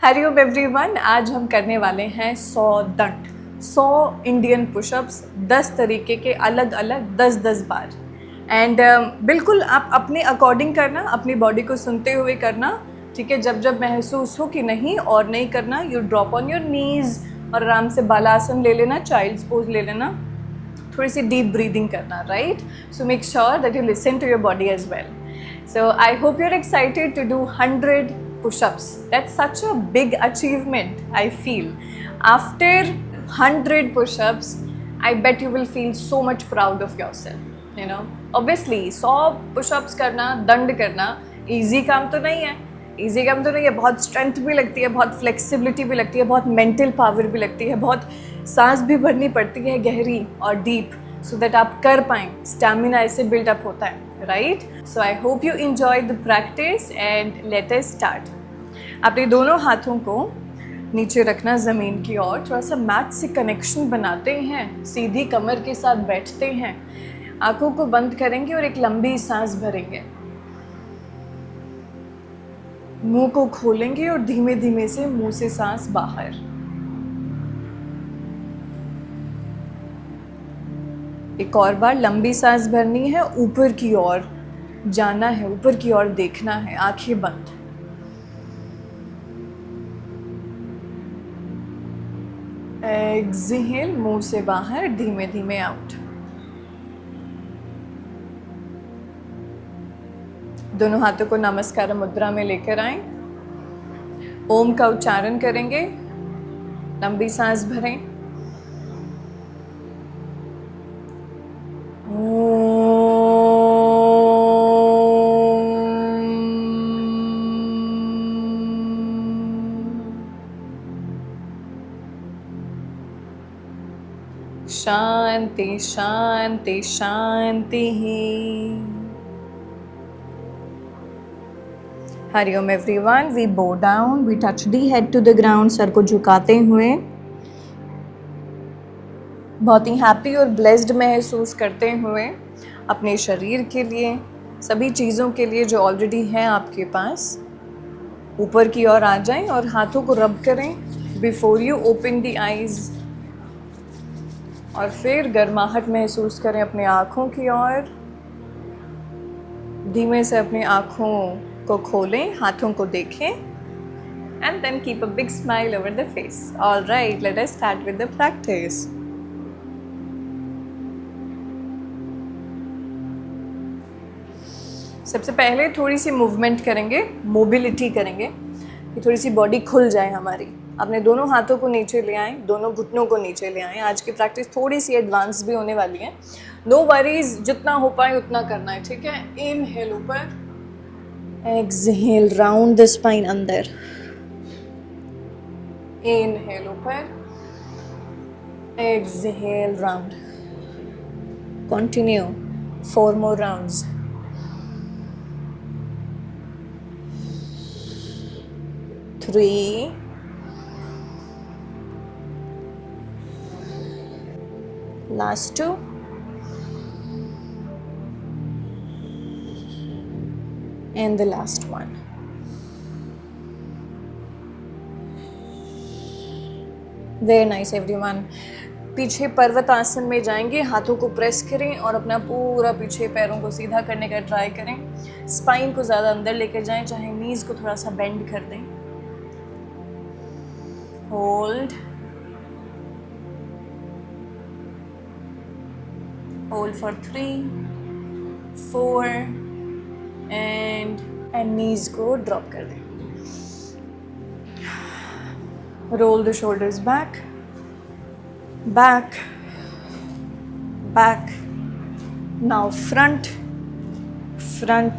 Hariom everyone, आज हम करने वाले हैं 100 दंड 100 इंडियन पुशअप्स 10 तरीके के अलग अलग 10-10 बार। एंड बिल्कुल आप अपने अकॉर्डिंग करना, अपनी बॉडी को सुनते हुए करना, ठीक है। जब जब महसूस हो कि नहीं और नहीं करना, you drop on your knees और आराम से बालासन ले लेना, चाइल्ड्स पोज ले लेना, थोड़ी सी डीप ब्रीदिंग करना, right. So make sure that you listen to your body as well. So I hope you're excited to do 100 push-ups. That's such a big achievement, I feel. After 100 push-ups, I bet you will feel so much proud of yourself. You know, obviously 100 push-ups करना, दंड करना, easy काम तो नहीं है. easy काम तो नहीं है. बहुत strength भी लगती है, बहुत flexibility भी लगती है, बहुत mental power भी लगती है, बहुत सांस भी भरनी पड़ती है गहरी और deep, so that आप कर पाएँ. Stamina ऐसे build up होता है. Right? So I hope you enjoyed the practice and let us start. अपने दोनों हाथों को नीचे रखना ज़मीन की ओर, थोड़ा सा मैट से कनेक्शन बनाते हैं, सीधी कमर के साथ बैठते हैं, आंखों को बंद करेंगे और एक लंबी सांस भरेंगे, मुंह को खोलेंगे और धीमे धीमे से मुंह से सांस बाहर. एक और बार लंबी सांस भरनी है, ऊपर की ओर जाना है, ऊपर की ओर देखना है, आंखें बंद. एक्सहेल, मुंह से बाहर, धीमे धीमे आउट. दोनों हाथों को नमस्कार मुद्रा में लेकर आएं. ओम का उच्चारण करेंगे, लंबी सांस भरें. शांति शांति शांति ही. Hari Om everyone, we bow down, we touch the head to the ground, सर को झुकाते हुए बहुत ही हैप्पी और ब्लेस्ड महसूस करते हुए अपने शरीर के लिए, सभी चीज़ों के लिए जो ऑलरेडी हैं आपके पास, ऊपर की ओर आ जाएं और हाथों को रब करें before you open the eyes. और फिर गर्माहट महसूस करें अपने आँखों की ओर. धीमे से अपनी आँखों को खोलें, हाथों को देखें, and then keep a big smile over the face. Alright, let us start with the practice. सबसे पहले थोड़ी सी मूवमेंट करेंगे, मोबिलिटी करेंगे कि थोड़ी सी बॉडी खुल जाए हमारी. अपने दोनों हाथों को नीचे ले आएं, दोनों घुटनों को नीचे ले आएं. आज की प्रैक्टिस थोड़ी सी एडवांस भी होने वाली है. नो वरीज, जितना हो पाए उतना करना है, ठीक है. इनहेल ऊपर, एक्सहेल राउंड द स्पाइन अंदर. इनहेल ऊपर, exhale round. Continue 4 more rounds. Three, last 2, and the last one. Very nice everyone. पीछे पर्वत आसन में जाएंगे, हाथों को प्रेस करें और अपना पूरा पीछे पैरों को सीधा करने का ट्राई करें. स्पाइन को ज़्यादा अंदर लेकर जाएं, चाहे नीज को थोड़ा सा बेंड कर दें. Hold. Hold for 3, 4, and knees को drop कर दें. Roll the shoulders back, back, back. Now front, front,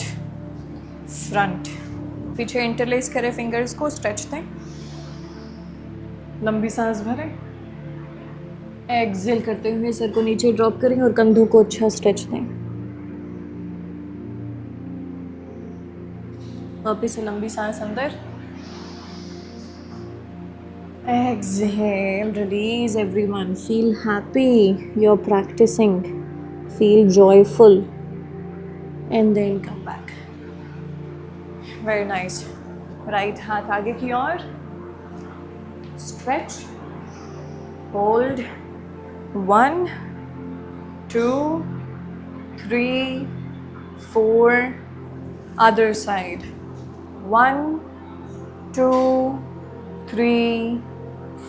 front. पीछे इंटरलेस करें फिंगर्स को, स्ट्रेच दें. लंबी सांस भरें, एक्सहेल करते हुए सर को नीचे ड्रॉप करें और कंधों को अच्छा स्ट्रेच दें. वापस से लंबी सांस अंदर, exhale, release. Everyone feel happy, you are practising, feel joyful, and then come back. Very nice. Right हाथ आगे की ओर, stretch, hold, 1, 2, 3, 4, other side, 1, 2, 3,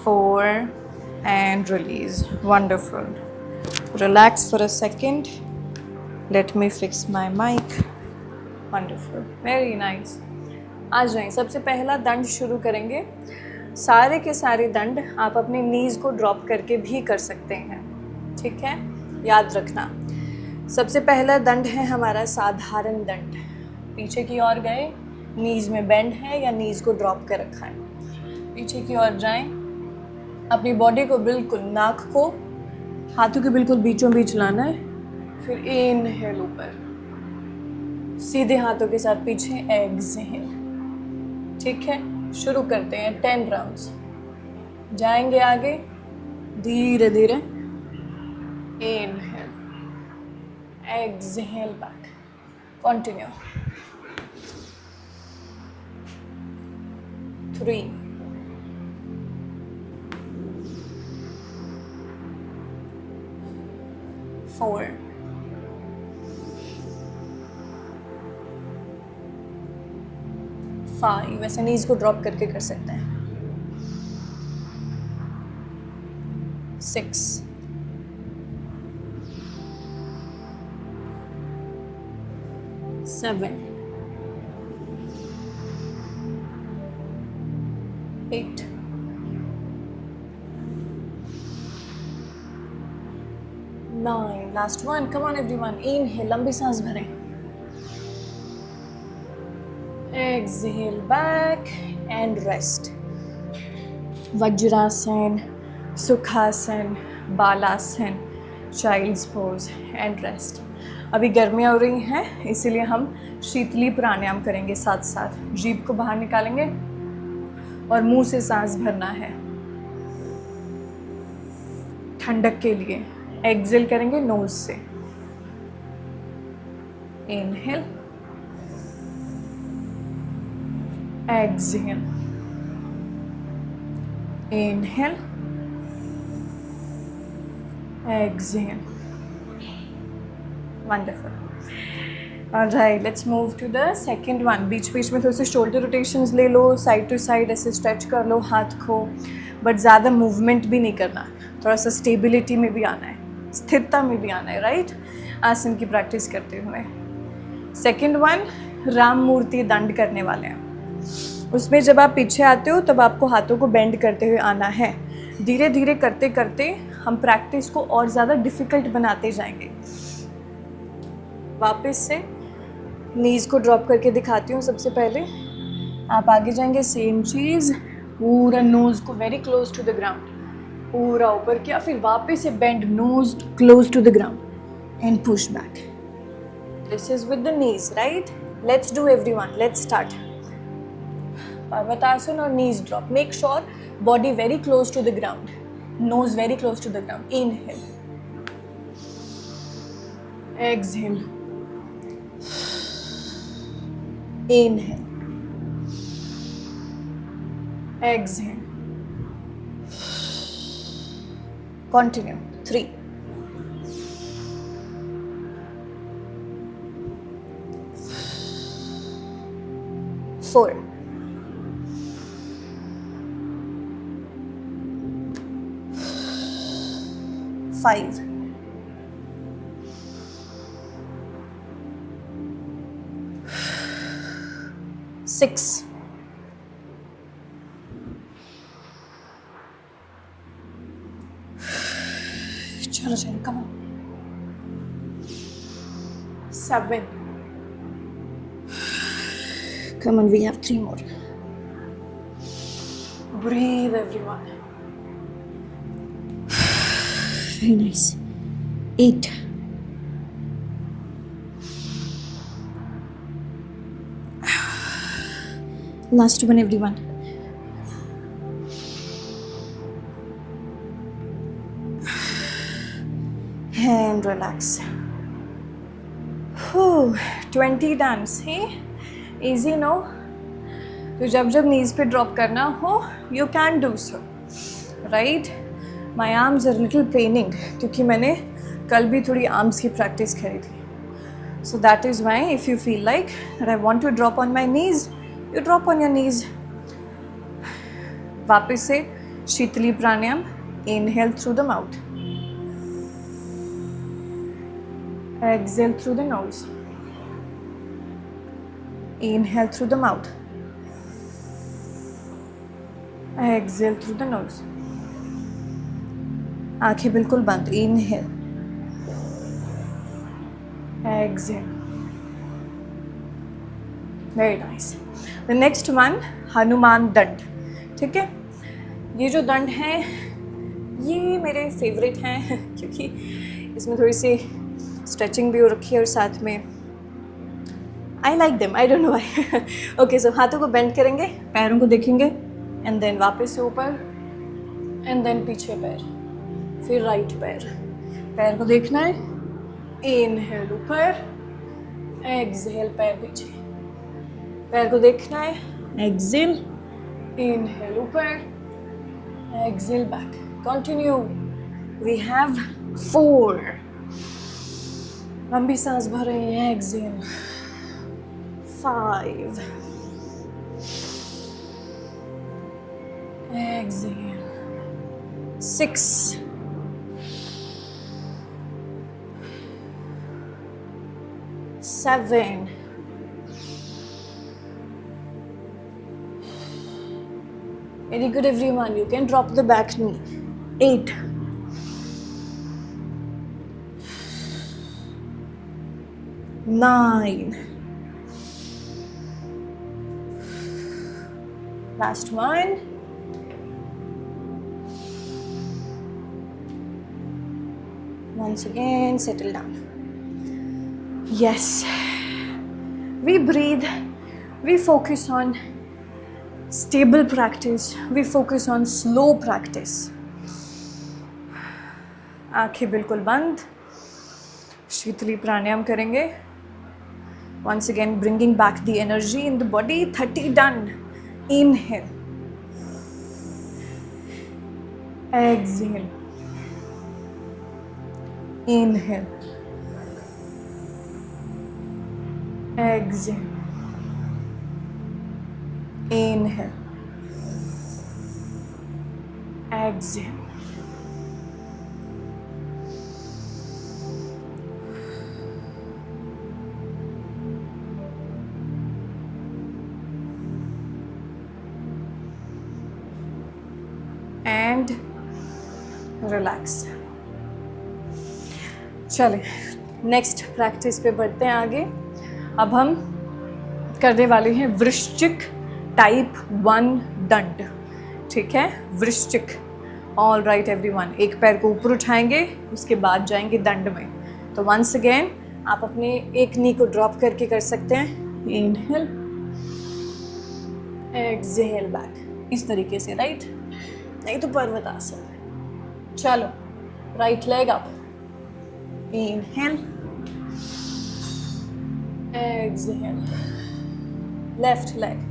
4, and release. Wonderful. Relax for a second. Let me fix my mic. Wonderful. Very nice. आ जाएं. सबसे पहला दंड शुरू करेंगे. सारे के सारे दंड आप अपने नीज़ को ड्रॉप करके भी कर सकते हैं. ठीक है, याद रखना. सबसे पहला दंड है हमारा साधारण दंड. पीछे की ओर गए, नीज़ में बेंड है या नीज़ को ड्रॉप कर रखा है. पीछे की ओर जाएं. अपनी बॉडी को बिल्कुल, नाक को हाथों के बिल्कुल बीचों बीच लाना है. फिर इनहेल ऊपर, सीधे हाथों के साथ पीछे, एक्सहेल. ठीक है, शुरू करते हैं. 10 राउंड्स. जाएंगे आगे धीरे धीरे. Inhale, exhale back. कंटिन्यू. 3, 4, 5. वैसे नीज को ड्रॉप करके कर सकते हैं. 6, 7, 8, 9. Last one. Come on everyone. Inhale, लंबी सांस भरें. Exhale back and rest. Vajrasana, sukhasana, balasana, child's pose and rest. अभी गर्मियाँ हो रही हैं, इसीलिए हम शीतली प्राणायाम करेंगे साथ साथ. जीभ को बाहर निकालेंगे और मुंह से सांस भरना है ठंडक के लिए. एक्सहेल करेंगे नोज से. Inhale, exhale, inhale, exhale. Wonderful. Alright, let's move to the second one. बीच बीच में थोड़े से शोल्डर रोटेशंस ले लो, साइड टू साइड ऐसे स्ट्रेच कर लो हाथ को, बट ज़्यादा मूवमेंट भी नहीं करना. थोड़ा सा स्टेबिलिटी में भी आना है, स्थिरता में भी आना है. राइट, आसन की प्रैक्टिस करते हुए. सेकंड वन, राम मूर्ति दंड करने वाले हैं. उसमें जब आप पीछे आते हो तब आपको हाथों को बेंड करते हुए आना है. धीरे धीरे करते करते हम प्रैक्टिस को और ज़्यादा डिफ़िकल्ट बनाते जाएंगे. वापस से नीज़ को ड्रॉप करके दिखाती हूँ. सबसे पहले आप आगे जाएंगे, सेम चीज़, पूरा नोज़ को very close to the ground, पूरा ऊपर किया. फिर वापस से bend, nose close to the ground and push back. This is with the knees. Right, let's do everyone. Let's start. Parvatasana और knees drop. Make sure body very close to the ground, nose very close to the ground. Inhale, exhale, inhale, exhale. Continue. 3, 4, 5, 6, 7, come on. 7. Come on, we have 3 more. Breathe, everyone. Very nice. 8. 8. Last one, everyone. And relax. 20 done. See? Easy, no? तो जब जब नीज पे drop करना हो, you can do so. Right. My arms are little paining क्योंकि मैंने कल भी थोड़ी आर्म्स की प्रैक्टिस करी थी. So that is why if you feel like that I want to drop on my knees, you drop on your knees. वापस से शीतली प्राणायाम. Inhale through the mouth. Exhale through the nose. Inhale through the mouth. Exhale through the nose. आंखें बिल्कुल बंद. Inhale. Exhale. Very nice. The next one, Hanuman दंड. ठीक है. ये जो दंड हैं ये मेरे फेवरेट हैं क्योंकि इसमें थोड़ी सी स्ट्रेचिंग भी हो रखी है और साथ में I like them. I don't know why. Okay, so हाथों को बेंड करेंगे, पैरों को देखेंगे एंड देन वापस से ऊपर एंड देन पीछे पैर, फिर राइट पैर. पैर को देखना है. इनहेल ऊपर, एक्सहेल पैर पीछे. पैर को देखना है. एक्सहेल, इनहेल ऊपर, exhale back. Continue. We have 4. लंबी सांस भर रही है. Exhale. 5. Exhale. 6. 7. 'Very good everyone, you can drop the back knee. 8. 9. Last one. 'Once again, settle down. Yes, we breathe, we focus on stable practice, we focus on slow practice. आंखें बिल्कुल बंद. शीतली प्राणायाम करेंगे. Once again, bringing back the energy in the body. 30 done. Inhale. Exhale. Inhale. Exhale. Inhale. Exhale. And relax. चलें, next practice पे बढ़ते हैं आगे. अब हम करने वाले हैं वृश्चिक टाइप 1 दंड. ठीक है, वृश्चिक. All right everyone. एक पैर को ऊपर उठाएंगे, उसके बाद जाएंगे दंड में. तो वंस अगेन आप अपने एक नी को ड्रॉप करके कर सकते हैं. Inhale, exhale back. इस तरीके से. राइट, नहीं तो पर्वतासन. चलो, right leg up. Inhale, exhale. Left leg.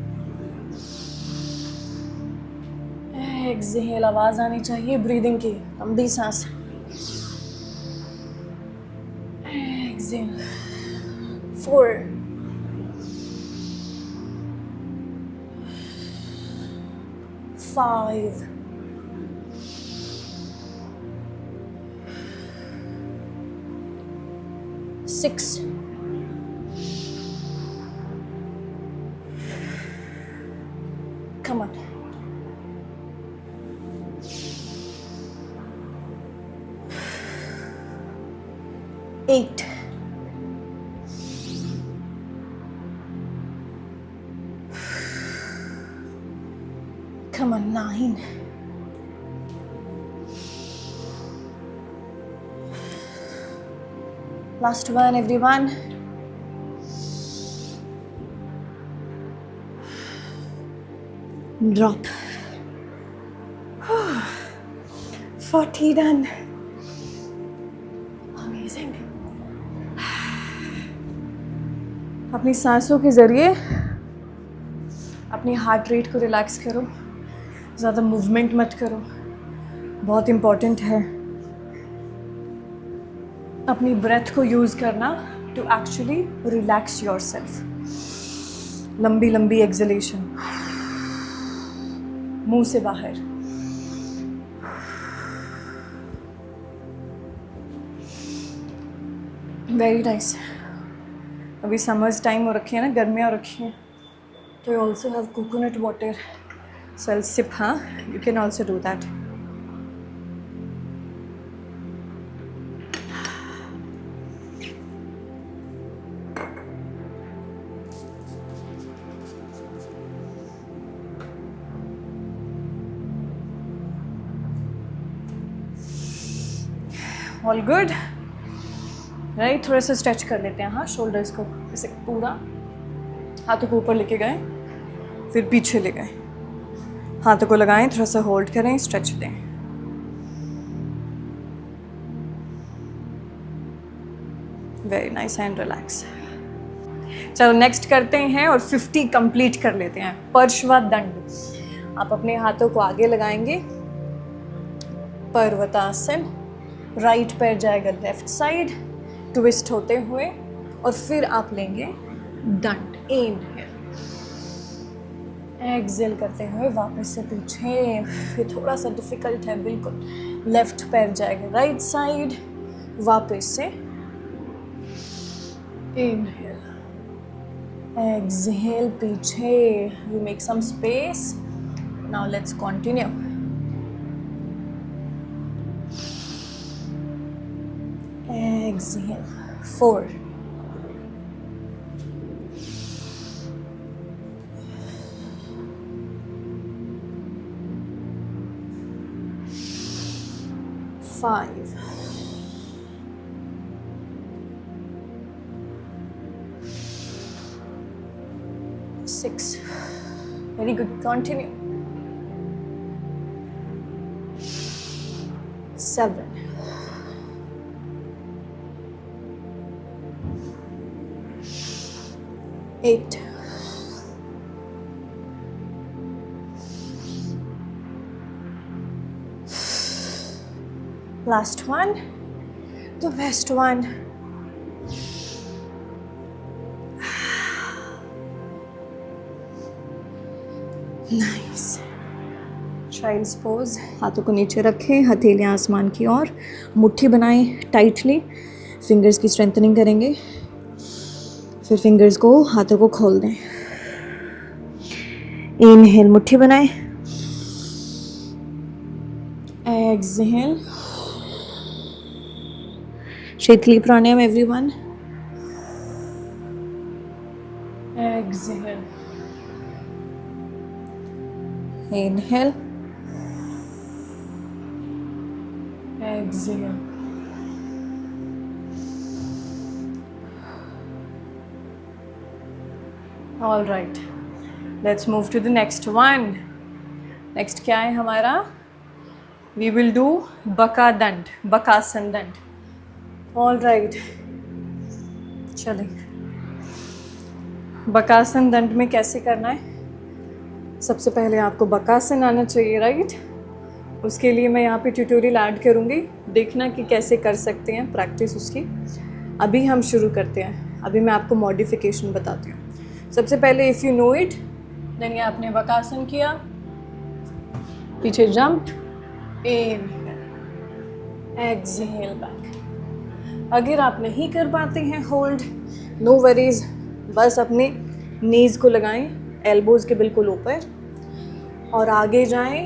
Exhale. आवाज आनी चाहिए ब्रीदिंग की. लंबी सांस. Exhale. 4. 5. 6. 8. 9. Last one, everyone. Drop. 40 done. Amazing. अपनी सांसों के ज़रिए अपनी हार्ट रेट को रिलैक्स करो. ज़्यादा मूवमेंट मत करो. बहुत इम्पॉर्टेंट है अपनी ब्रेथ को यूज़ करना to actually relax yourself. लंबी लंबी एक्सलेशन, मुंह से बाहर। Very nice. अभी समर्स टाइम हो रखी है ना, गर्मियाँ हो रखी हैं, तो you also have coconut water, so I sip. हाँ, you can also do that. All good, right. थोड़ा सा स्ट्रेच कर लेते हैं। हाँ, शोल्डर्स को ऐसे पूरा हाथों को ऊपर लेके गए, फिर पीछे ले गए, हाथों को लगाएं, थोड़ा सा होल्ड करें, स्ट्रेच दें। Very nice and relax. चलो नेक्स्ट करते हैं और 50 कंप्लीट कर लेते हैं। पार्श्वदंड। आप अपने हाथों को आगे लगाएंगे, पर्वतासन। राइट पैर जाएगा लेफ्ट साइड ट्विस्ट होते हुए, और फिर आप लेंगे दंड। इनहेल, एक्सेल करते हुए वापस से पीछे। ये थोड़ा सा डिफिकल्ट है बिल्कुल। लेफ्ट पैर जाएगा राइट साइड, वापस से इनहेल, एक्सेल पीछे। You make some space. Now let's continue. Exhale, 4, 5, 6. Very good. Continue. 7, 8, 1, the best one. Nice. Child's pose. हाथों को नीचे रखें, हथेलियां आसमान की ओर, मुट्ठी बनाएं टाइटली। फिंगर्स की स्ट्रेंथनिंग करेंगे, फिर फिंगर्स को, हाथों को खोल दें। इनहेल, मुट्ठी बनाएं। Exhale, Sheetali pranayama everyone. Exhale, inhale, exhale. All right, let's move to the next one. Next क्या है हमारा? वी विल डू बका दंड, बकासन दंड। ऑल राइट, चलें। बकासन दंड में कैसे करना है? सबसे पहले आपको बकासन आना चाहिए, राइट? उसके लिए मैं यहाँ पे ट्यूटोरियल ऐड करूँगी, देखना कि कैसे कर सकते हैं, प्रैक्टिस उसकी। अभी हम शुरू करते हैं। अभी मैं आपको मॉडिफिकेशन बताती हूँ। सबसे पहले if you know it, then ये आपने बकासन किया, पीछे जंप, इनहेल, एक्सहेल बैक। अगर आप नहीं कर पाते हैं होल्ड, नो वरीज, बस अपने नीज़ को लगाएं एल्बोज़ के बिल्कुल ऊपर और आगे जाएं,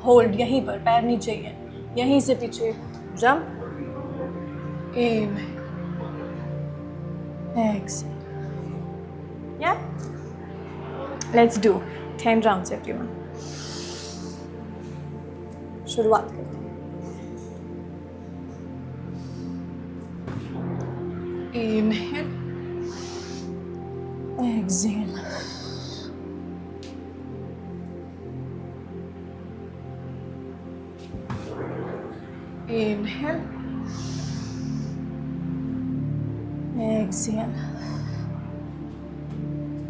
होल्ड यहीं पर, पैर नीचे ही है, यहीं से पीछे jump, inhale, exhale. Yeah? Let's do 10 rounds everyone. शुरुआत करते हैं। Inhale, exhale, inhale, exhale.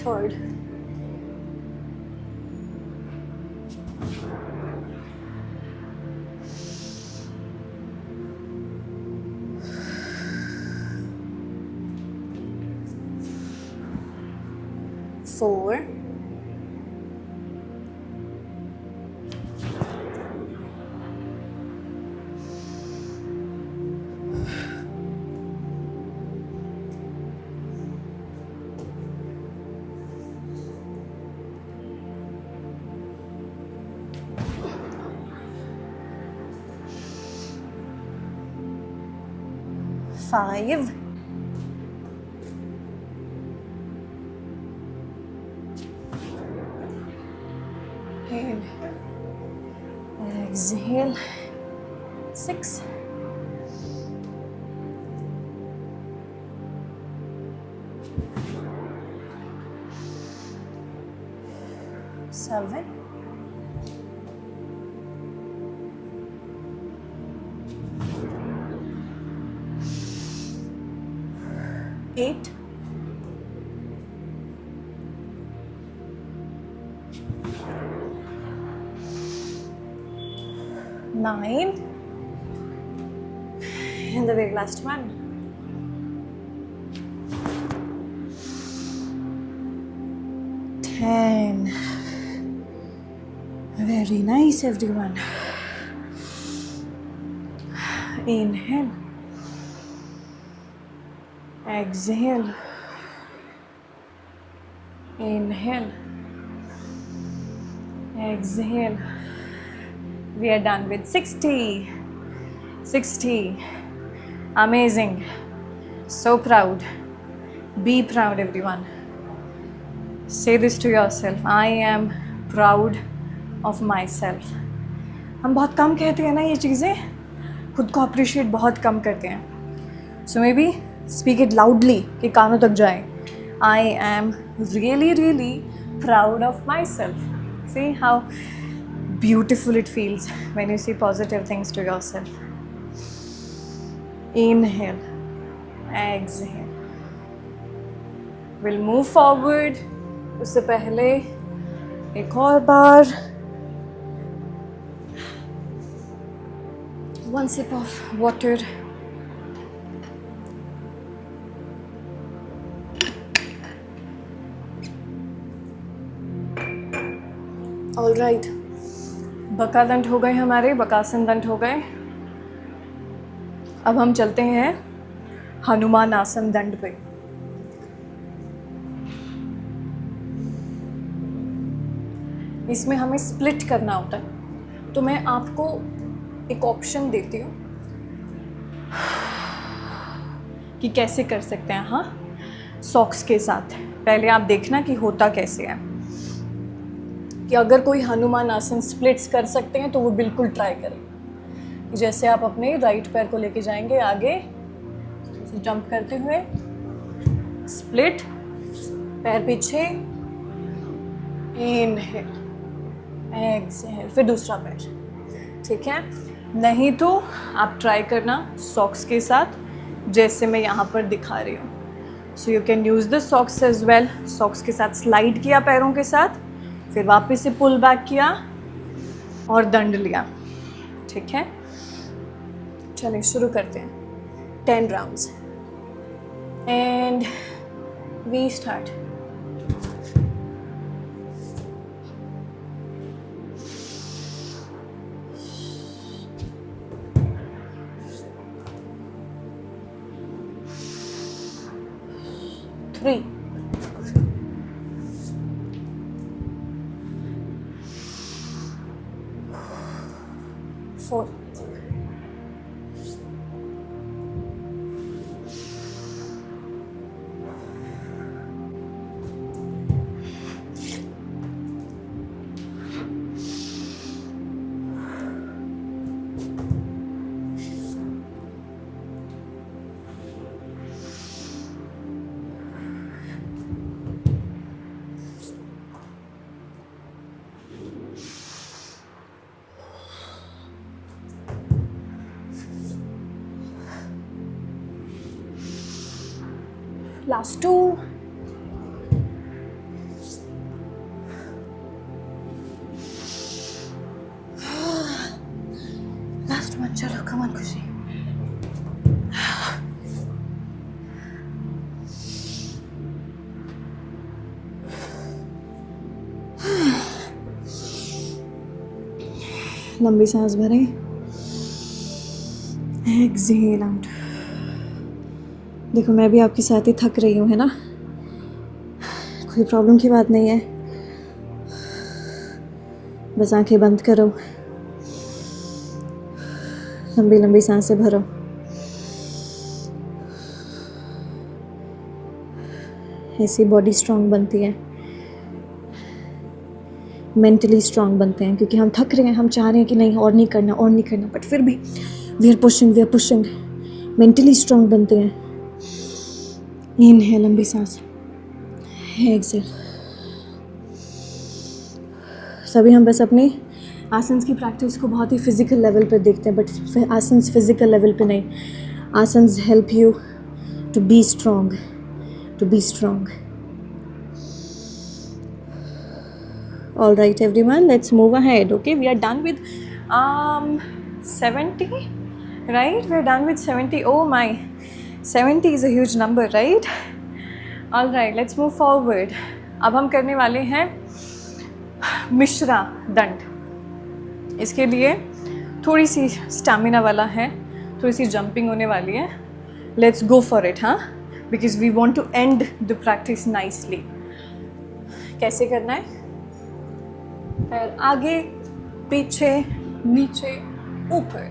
Third, 4, 5, 8, exhale, 6, 7, 8, 9, and the very last one. 10. Very nice, everyone. Inhale. Exhale. Inhale. Exhale. We are done with 60. 60. Amazing. So proud. Be proud, everyone. Say this to yourself. I am proud of myself. हम बहुत कम कहते हैं ना ये चीज़ें, खुद को appreciate बहुत कम करते हैं. So maybe speak it loudly कि कानों तक जाए. I am really really proud of myself. See how beautiful it feels when you say positive things to yourself. Inhale, exhale. We'll move forward. उससे पहले एक और बार one sip of water. All right. बकादंड हो गए हमारे, बकासन दंड हो गए. अब हम चलते हैं हनुमान आसन दंड पे. इसमें हमें स्प्लिट करना होता है, तो मैं आपको एक ऑप्शन देती हूँ कि कैसे कर सकते हैं. हाँ, सॉक्स के साथ. पहले आप देखना कि होता कैसे है. कि अगर कोई हनुमान आसन स्प्लिट्स कर सकते हैं तो वो बिल्कुल ट्राई करें. जैसे आप अपने राइट पैर को लेके जाएंगे आगे, जंप करते हुए, स्प्लिट, पैर पीछे, इनहेल, एक्सहेल, फिर दूसरा पैर. ठीक है. नहीं तो आप ट्राई करना सॉक्स के साथ, जैसे मैं यहाँ पर दिखा रही हूँ. So you can use the socks as well. Socks के साथ स्लाइड किया पैरों के साथ, फिर वापस से पुल बैक किया और दंड लिया. ठीक है. चलिए शुरू करते हैं. 10 rounds and we start. Three, 4, last 2, last one. चलो, come on खुशी. लंबी सांस भरें, एक्सहेल आउट। देखो मैं भी आपके साथ ही थक रही हूँ, है ना, कोई प्रॉब्लम की बात नहीं है। बस आंखें बंद करो, लंबी लंबी सांसें भरो। ऐसी बॉडी स्ट्रांग बनती है, मेंटली स्ट्रांग बनते हैं, क्योंकि हम थक रहे हैं, हम चाह रहे हैं कि नहीं और नहीं करना और नहीं करना, बट फिर भी we are pushing, mentally strong बनते हैं। इनहेल, लंबी सांस, एक्सहेल। सभी हम बस अपने आसन्स की प्रैक्टिस को बहुत ही फिजिकल लेवल पर देखते हैं, बट आसन्स फिजिकल लेवल पे नहीं। Asanas help you to be strong, All right, everyone, let's move ahead. Okay, we are done with 70, right? We're done with 70. Oh my, 70 is a huge number, right? All right, let's move forward. अब हम करने वाले हैं मिश्रा दंड। इसके लिए थोड़ी सी stamina वाला है, थोड़ी सी जंपिंग होने वाली है। लेट्स गो फॉर इट, हाँ, because we want to end the practice nicely. कैसे करना है? पैर आगे, पीछे, नीचे, ऊपर,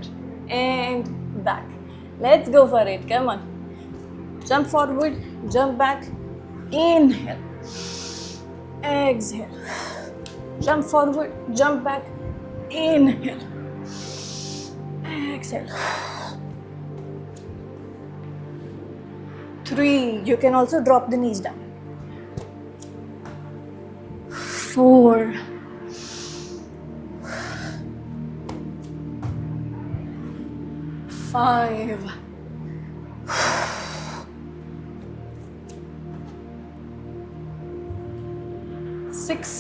and back. Let's go for it, come on. Jump forward, jump back, inhale, exhale, jump forward, jump back, inhale, exhale. 3, you can also drop the knees down. 4, 5, 6,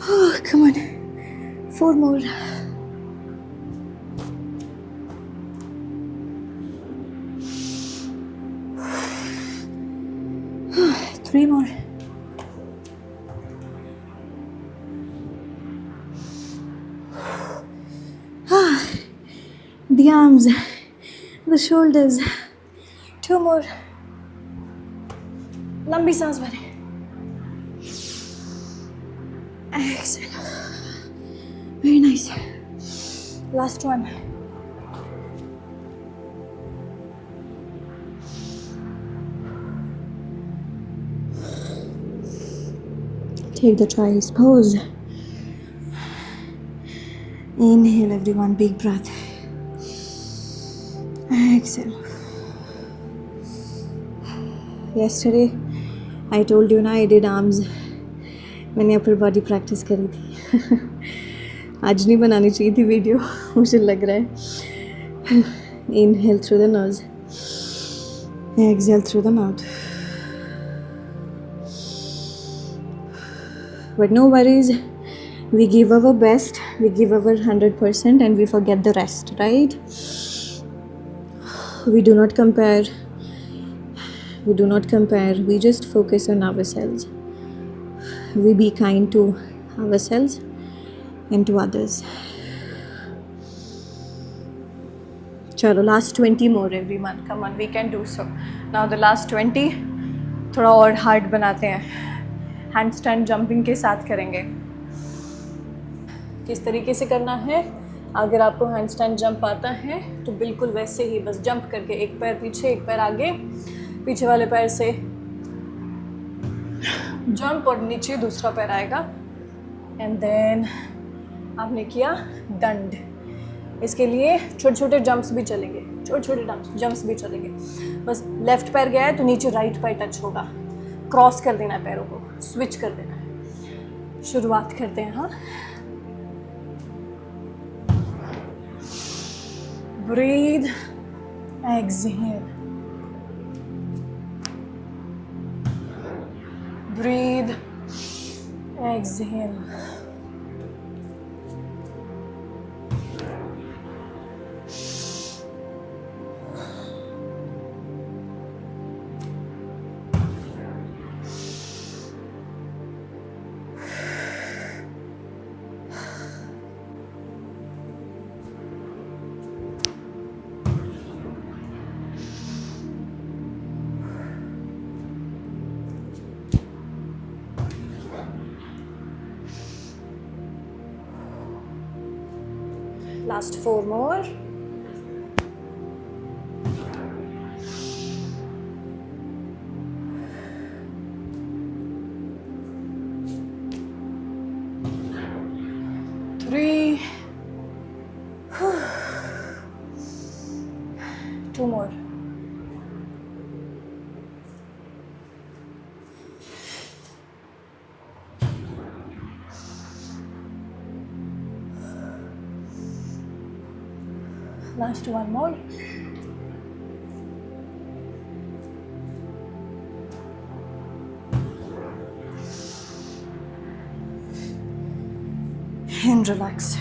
oh, come on, 4 more, 3 more, 4, the arms, the shoulders, 2 more, लंबी सांस भरें, exhale, very nice, last one, take the twice pose. Inhale, everyone, big breath. Exhale. Yesterday I told you ना I did arms. मैंने upper body practice करी थी। आज नहीं बनानी चाहिए थी वीडियो, मुझे लग रहा है। Inhale through the nose. Exhale through the mouth. But no worries. We give our best, we give our 100%, and we forget the rest, right? We do not compare. We just focus on ourselves. We be kind to ourselves and to others. Chalo, last 20 more, everyone. Come on, we can do so. Now the last 20 थोड़ा और hard बनाते हैं। Hand stand jumping के साथ करेंगे। किस तरीके से करना है? अगर आपको हैंड स्टैंड जंप आता है तो बिल्कुल वैसे ही बस जंप करके एक पैर पीछे एक पैर आगे, पीछे वाले पैर से जंप और नीचे दूसरा पैर आएगा, एंड देन आपने किया दंड। इसके लिए छोटे छोटे जंप्स भी चलेंगे, जंप्स भी चलेंगे। बस लेफ्ट पैर गया है तो नीचे राइट पैर टच होगा, क्रॉस कर देना है पैरों को, स्विच कर देना है। शुरुआत करते हैं, हाँ। Breathe, exhale. Breathe, exhale. Last 4 more. Three. 2 more. Last 1 more. And relax.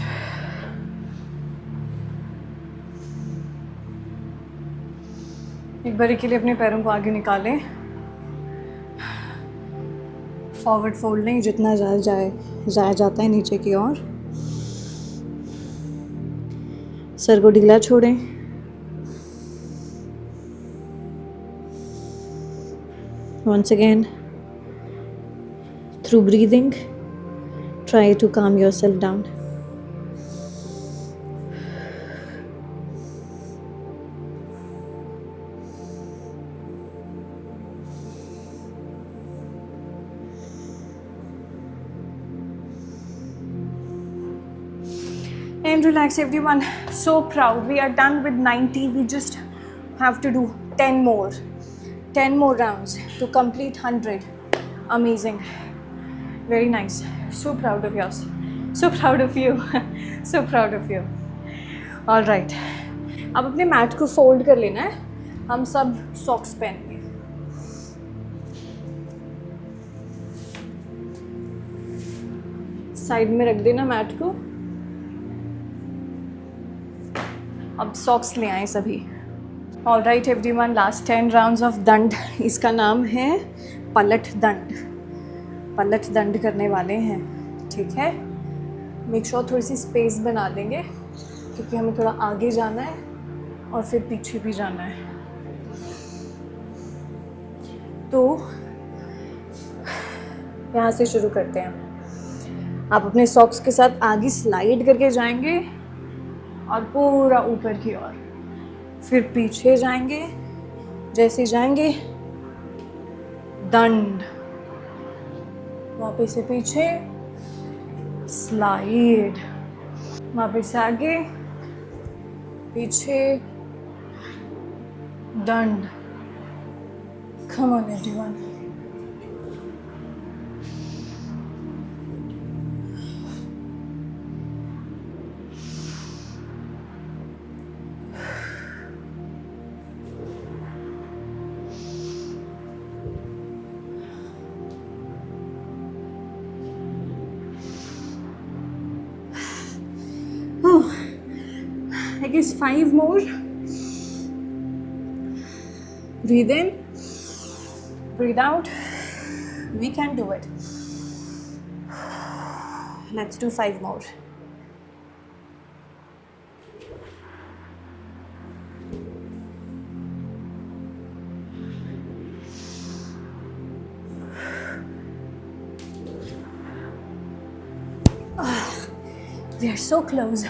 एक बारी के लिए अपने पैरों को आगे निकालें. फॉरवर्ड फोल्डिंग जितना जाया जाता है नीचे की ओर. सर को ढीला छोड़ें. Once again, through breathing, try to calm yourself down. And relax everyone. So proud. We are done with 90. We just have to do 10 more. 10 more rounds to complete 100. Amazing. Very nice. So proud of yours. So proud of you. So proud of you. All right. अब अपने mat को fold कर लेना है. हम सब socks पहनेंगे. Side में रख देना मैट को. अब सॉक्स ले आए सभी. All right everyone, last 10 rounds of दंड. इसका नाम है पलट दंड. पलट दंड करने वाले हैं. ठीक है. मेक श्योर थोड़ी सी स्पेस बना देंगे क्योंकि हमें थोड़ा आगे जाना है और फिर पीछे भी जाना है. तो यहाँ से शुरू करते हैं. आप अपने सॉक्स के साथ आगे स्लाइड करके जाएंगे और पूरा ऊपर की ओर. फिर पीछे जाएंगे. जैसे जाएंगे दंड. वापस से पीछे स्लाइड. वापस से आगे पीछे दंड. कम on everyone. I guess 5 more. Breathe in, breathe out. We can do it. Let's do 5 more. We are so close.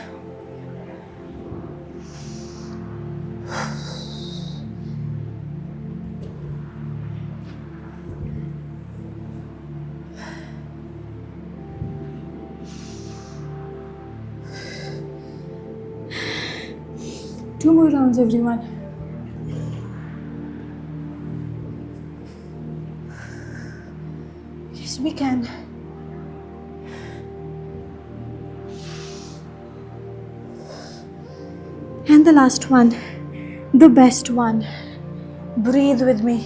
Two more rounds, everyone. Yes, we can. And the last one, the best one. Breathe with me.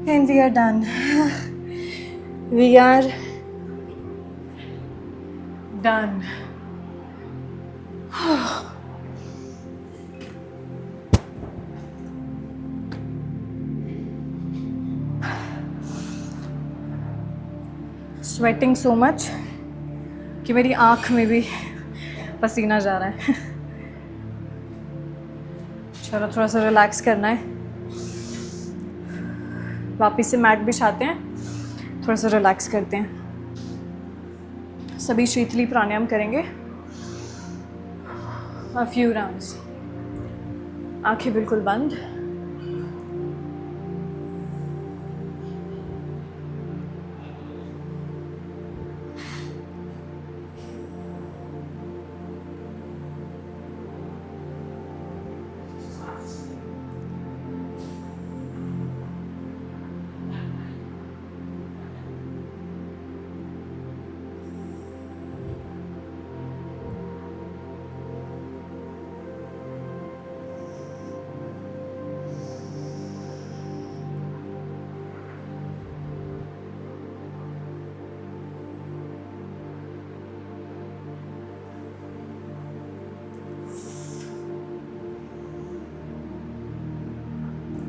And we are done. We are done. Sweating so much कि मेरी आँख में भी पसीना जा रहा है. चलो थोड़ा सा रिलैक्स करना है, वापस से मैट बिछाते हैं, थोड़ा सा रिलैक्स करते हैं। सभी शीतली प्राणायाम करेंगे, a few rounds। आंखें बिल्कुल बंद।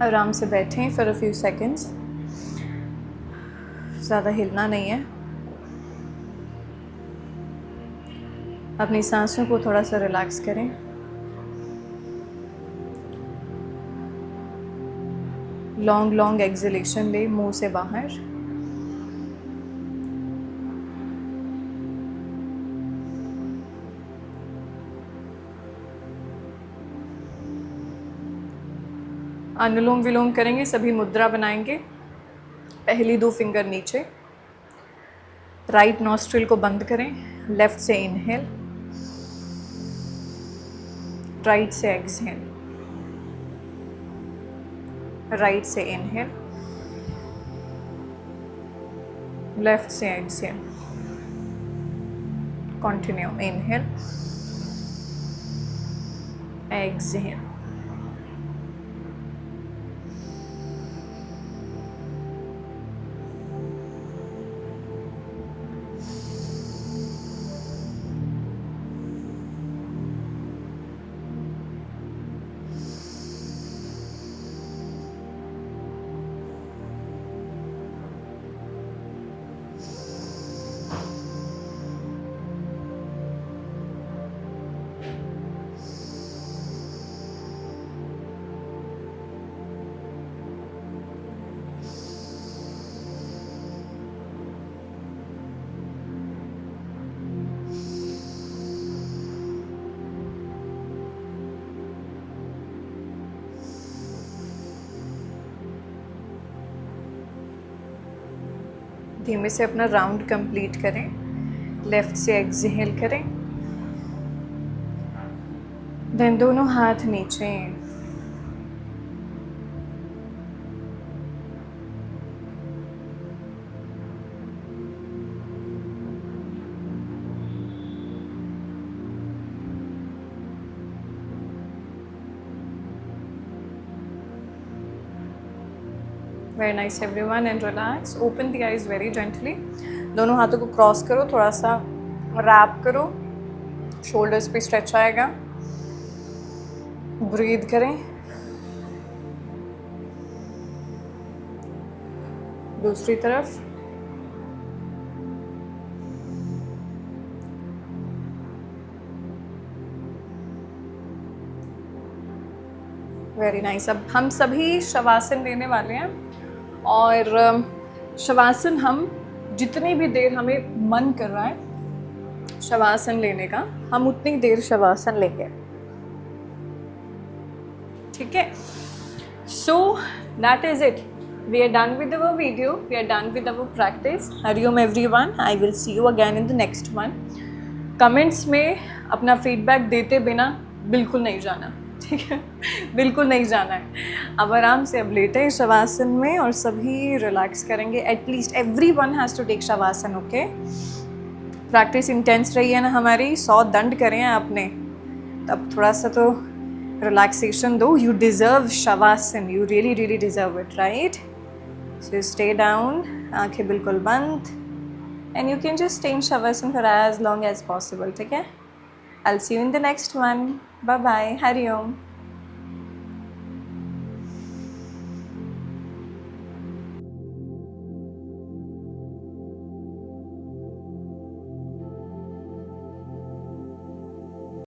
आराम से बैठें फॉर अ फ्यू सेकेंड्स, ज़्यादा हिलना नहीं है। अपनी सांसों को थोड़ा सा रिलैक्स करें। लॉन्ग लॉन्ग एक्सहेलेशन ले मुंह से बाहर। अनुलोम विलोम करेंगे, सभी मुद्रा बनाएंगे। पहली 2 फिंगर नीचे, राइट नॉस्ट्रिल को बंद करें, लेफ्ट से इनहेल, राइट से एक्सहेल, राइट से इनहेल, लेफ्ट से एक्सहेल, कंटिन्यू, इनहेल, एक्सहेल। धीमे से अपना राउंड कंप्लीट करें, लेफ्ट से एक्सहेल करें, देन दोनों हाथ नीचे। Very nice everyone, and relax, open the eyes very gently. दोनों हाथों को क्रॉस करो, थोड़ा सा रैप करो, शोल्डर्स पे स्ट्रेच आएगा। ब्रीथ करें। दूसरी तरफ। Very nice. अब हम सभी शवासन लेने वाले हैं, और शवासन हम जितनी भी देर हमें मन कर रहा है शवासन लेने का, हम उतनी देर शवासन लेंगे, ठीक है। So that is it, we are done with our video, we are done with our practice. Hariom everyone, I will see you again in the next one. Comments में अपना फीडबैक देते बिना बिल्कुल नहीं जाना, ठीक है, बिल्कुल नहीं जाना है। अब आराम से अब लेटे हैं शवासन में, और सभी रिलैक्स करेंगे। At least everyone has to take shavasana, okay. Practice intense रही है ना हमारी, 100 दंड करें आपने, तब थोड़ा सा तो रिलैक्सेशन दो। You deserve shavasana, you really really deserve it, right. So stay down, आंखें बिल्कुल बंद, and you can just stay in shavasana for as long as possible, ठीक है। I'll see you in the next one. Bye bye. Hari Om.